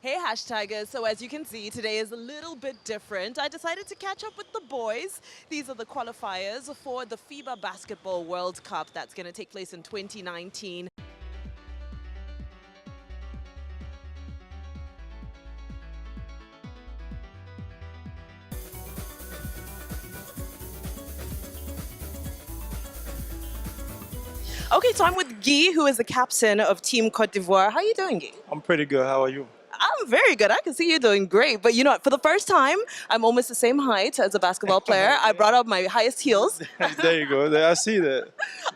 Hey hashtaggers, so as you can see, today is a little bit different. I decided to catch up with the boys. These are the qualifiers for the FIBA Basketball World Cup that's going to take place in 2019. Okay, so I'm with Guy, who is the captain of Team Cote d'Ivoire. How are you doing, Guy? I'm pretty good. How are you? I'm very good. I can see you doing great. But you know what? For the first time, I'm almost the same height as a basketball player. I brought up my highest heels. There you go. There, I see that.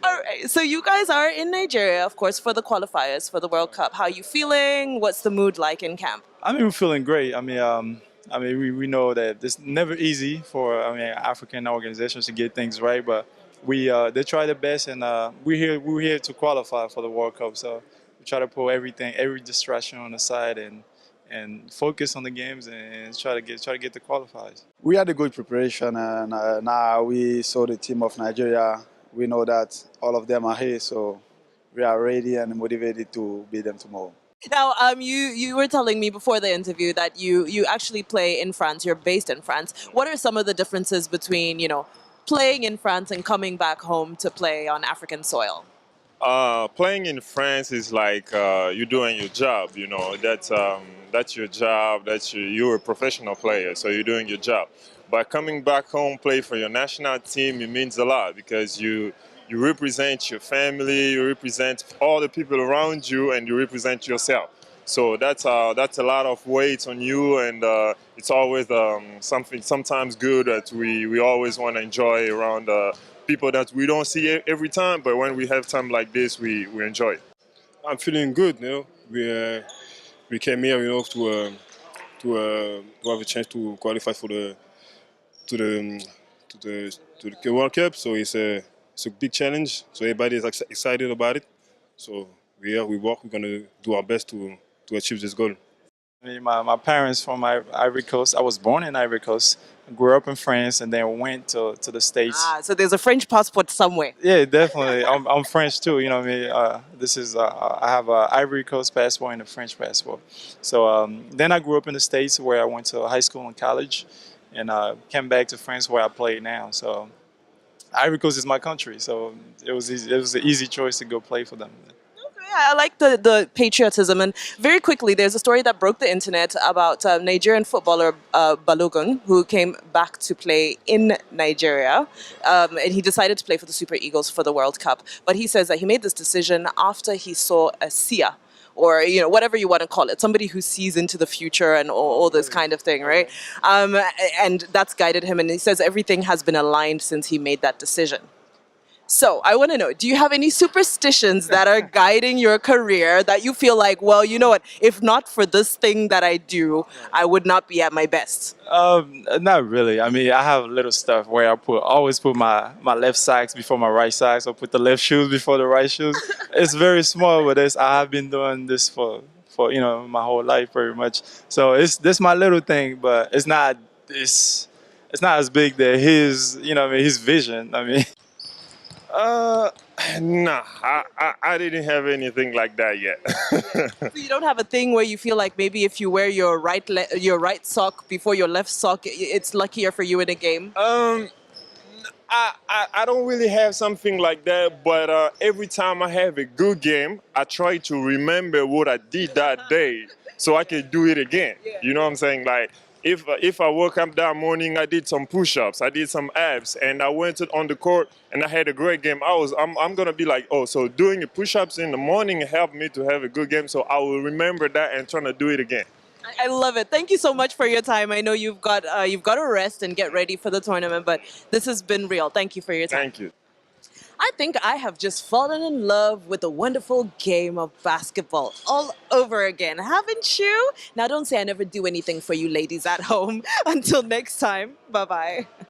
All right. So you guys are in Nigeria, of course, for the qualifiers for the World Cup. How are you feeling? What's the mood like in camp? We're feeling great. We know that it's never easy for African organizations to get things right, but we they try their best, and we're here to qualify for the World Cup. So we try to put every distraction on the side, and focus on the games and try to get the qualifiers. We had a good preparation, and now we saw the team of Nigeria. We know that all of them are here, so we are ready and motivated to beat them tomorrow. Now, you were telling me before the interview that you actually play in France. You're based in France. What are some of the differences between playing in France and coming back home to play on African soil? Playing in France is like you're doing your job. You know that's your job. You're a professional player, so you're doing your job. But coming back home, play for your national team, it means a lot because you represent your family, you represent all the people around you, and you represent yourself. So that's a lot of weight on you, and it's always something sometimes good that we always want to enjoy around people that we don't see every time. But when we have time like this, we enjoy it. I'm feeling good. We came here, to have a chance to qualify for the to the to the World Cup. So it's a big challenge. So everybody is excited about it. So we work. We're gonna do our best to achieve this goal. My parents from Ivory Coast. I was born in Ivory Coast, grew up in France, and then went to the States. So there's a French passport somewhere. Yeah, definitely. I'm French too. You know what I mean? This is I have an Ivory Coast passport and a French passport. So then I grew up in the States where I went to high school and college, and came back to France where I play now. So Ivory Coast is my country. So it was easy. It was an easy choice to go play for them. Yeah, I like the patriotism. And very quickly, there's a story that broke the internet about Nigerian footballer Balogun, who came back to play in Nigeria. And he decided to play for the Super Eagles for the World Cup. But he says that he made this decision after he saw a seer, or whatever you want to call it, somebody who sees into the future and all this kind of thing, right? And that's guided him. And he says everything has been aligned since he made that decision. So I want to know, do you have any superstitions that are guiding your career that you feel like, well, you know what, if not for this thing that I do, I would not be at my best? Not really. I have little stuff where I always put my left socks before my right socks, or put the left shoes before the right shoes. It's very small, but I have been doing this for my whole life pretty much. So this my little thing, but it's not as big that his vision. Uh, nah, I didn't have anything like that yet. So you don't have a thing where you feel like maybe if you wear your right sock before your left sock, it's luckier for you in a game? I don't really have something like that, but every time I have a good game, I try to remember what I did that day so I can do it again. You know what I'm saying? Like, if I woke up that morning, I did some push-ups, I did some abs, and I went on the court and I had a great game. I'm gonna be like, oh, so doing the push-ups in the morning helped me to have a good game, so I will remember that and trying to do it again. I love it. Thank you so much for your time. I know you've got to rest and get ready for the tournament, but this has been real. Thank you for your time. Thank you. I think I have just fallen in love with the wonderful game of basketball all over again, haven't you? Now, don't say I never do anything for you ladies at home. Until next time, bye-bye.